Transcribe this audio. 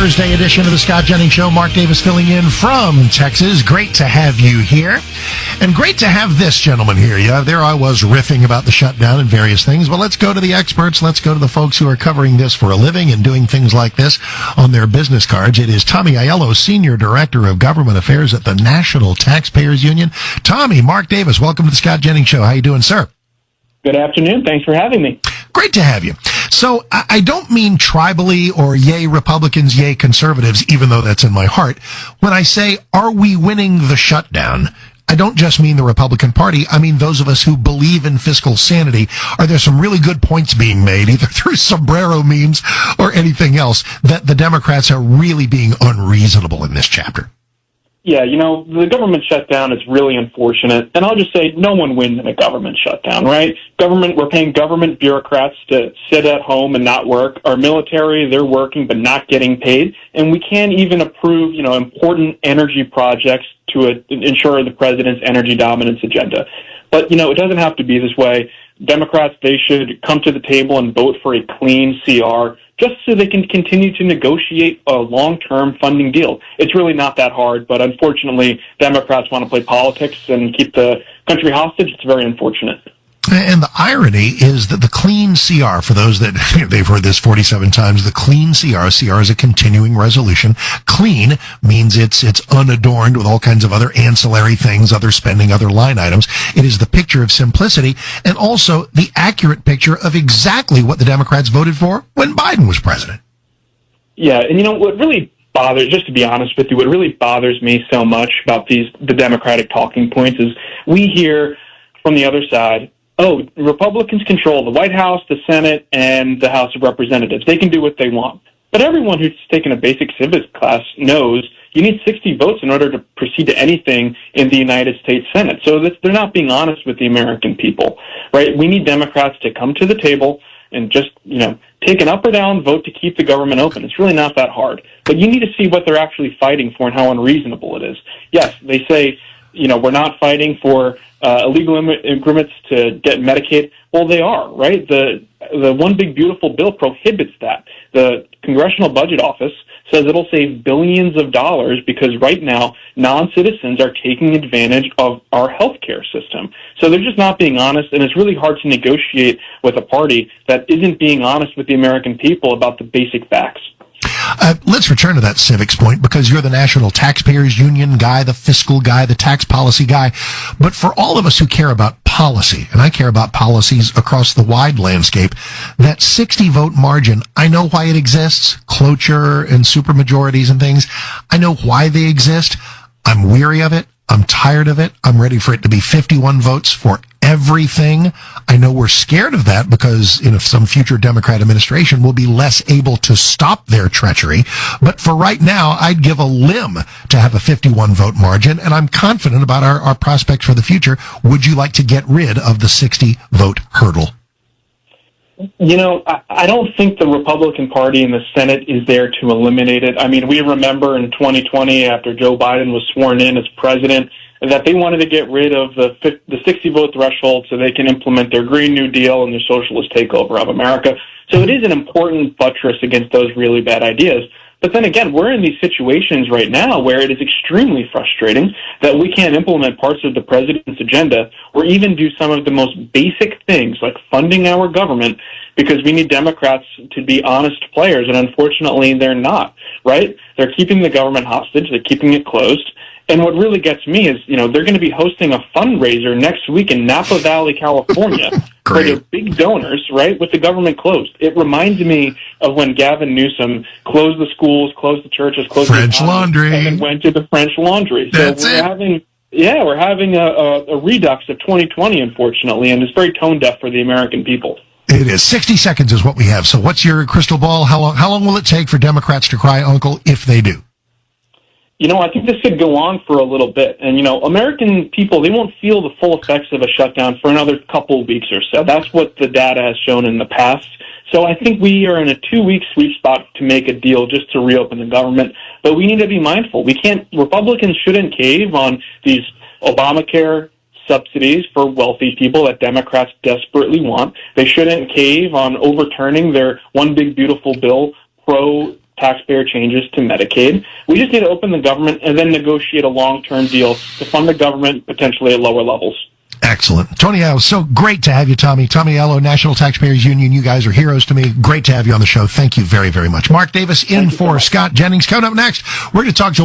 Thursday edition of the Scott Jennings Show. Mark Davis filling in from Texas. Great to have you here. And great to have this gentleman here. Yeah, there I was riffing about the shutdown and various things. Well, let's go to the experts. Let's go to the folks who are covering this for a living and doing things like this on their business cards. It is Tommy Aiello, Senior Director of Government Affairs at the National Taxpayers Union. Tommy, Mark Davis, welcome to the Scott Jennings Show. How you doing, sir? Good afternoon. Thanks for having me. Great to have you. So I don't mean tribally or yay Republicans, yay conservatives, even though that's in my heart. When I say, are we winning the shutdown? I don't just mean the Republican Party. I mean those of us who believe in fiscal sanity. Are there some really good points being made, either through sombrero memes or anything else, that the Democrats are really being unreasonable in this chapter? Yeah, the government shutdown is really unfortunate. And I'll just say no one wins in a government shutdown, right? We're paying government bureaucrats to sit at home and not work. Our military, they're working but not getting paid. And we can't even approve, important energy projects to ensure the president's energy dominance agenda. But, it doesn't have to be this way. Democrats, they should come to the table and vote for a clean CR just so they can continue to negotiate a long-term funding deal. It's really not that hard, but unfortunately, Democrats want to play politics and keep the country hostage. It's very unfortunate. And the irony is that the clean CR, for those that they've heard this 47 times, the clean CR is a continuing resolution. Clean means it's unadorned with all kinds of other ancillary things, other spending, other line items. It is the picture of simplicity and also the accurate picture of exactly what the Democrats voted for when Biden was president. Yeah, and what really bothers, just to be honest with you, what really bothers me so much about the Democratic talking points is we hear from the other side, oh, Republicans control the White House, the Senate, and the House of Representatives. They can do what they want. But everyone who's taken a basic civics class knows you need 60 votes in order to proceed to anything in the United States Senate. So they're not being honest with the American people, right? We need Democrats to come to the table and just, take an up or down vote to keep the government open. It's really not that hard. But you need to see what they're actually fighting for and how unreasonable it is. Yes, they say, we're not fighting for illegal immigrants to get Medicaid. Well, they are, right? The One Big Beautiful Bill prohibits that. The Congressional Budget Office says it'll save billions of dollars because right now non-citizens are taking advantage of our healthcare system. So they're just not being honest, and it's really hard to negotiate with a party that isn't being honest with the American people about the basic facts. Let's return to that civics point, because you're the National Taxpayers Union guy, the fiscal guy, the tax policy guy. But for all of us who care about policy, and I care about policies across the wide landscape, that 60-vote margin, I know why it exists, cloture and supermajorities and things. I know why they exist. I'm weary of it. I'm tired of it. I'm ready for it to be 51 votes for everything. I know we're scared of that because in some future Democrat administration will be less able to stop their treachery. But for right now, I'd give a limb to have a 51 vote margin, and I'm confident about our prospects for the future. Would you like to get rid of the 60 vote hurdle? I don't think the Republican Party in the Senate is there to eliminate it. I mean, we remember in 2020, after Joe Biden was sworn in as president, that they wanted to get rid of the 60-vote threshold so they can implement their Green New Deal and their socialist takeover of America. So it is an important buttress against those really bad ideas. But then again, we're in these situations right now where it is extremely frustrating that we can't implement parts of the president's agenda or even do some of the most basic things like funding our government because we need Democrats to be honest players, and unfortunately they're not, right? They're keeping the government hostage. They're keeping it closed. And what really gets me is, they're going to be hosting a fundraiser next week in Napa Valley, California for their big donors, right, with the government closed. It reminds me of when Gavin Newsom closed the schools, closed the churches, closed French the Laundry, and then went to the French Laundry. That's so it. we're having a redux of 2020, unfortunately, and it's very tone deaf for the American people. It is. 60 seconds is what we have. So what's your crystal ball? How long will it take for Democrats to cry uncle if they do? I think this could go on for a little bit. And, American people, they won't feel the full effects of a shutdown for another couple of weeks or so. That's what the data has shown in the past. So I think we are in a 2-week sweet spot to make a deal just to reopen the government. But we need to be mindful. Republicans shouldn't cave on these Obamacare subsidies for wealthy people that Democrats desperately want. They shouldn't cave on overturning their One Big Beautiful Bill pro taxpayer changes to Medicaid. We just need to open the government and then negotiate a long-term deal to fund the government potentially at lower levels. Excellent. Tony Aiello, so great to have you, Tommy. Tommy Aiello, National Taxpayers Union. You guys are heroes to me. Great to have you on the show. Thank you very, very much. Mark Davis in for Scott Jennings. Coming up next, we're going to talk to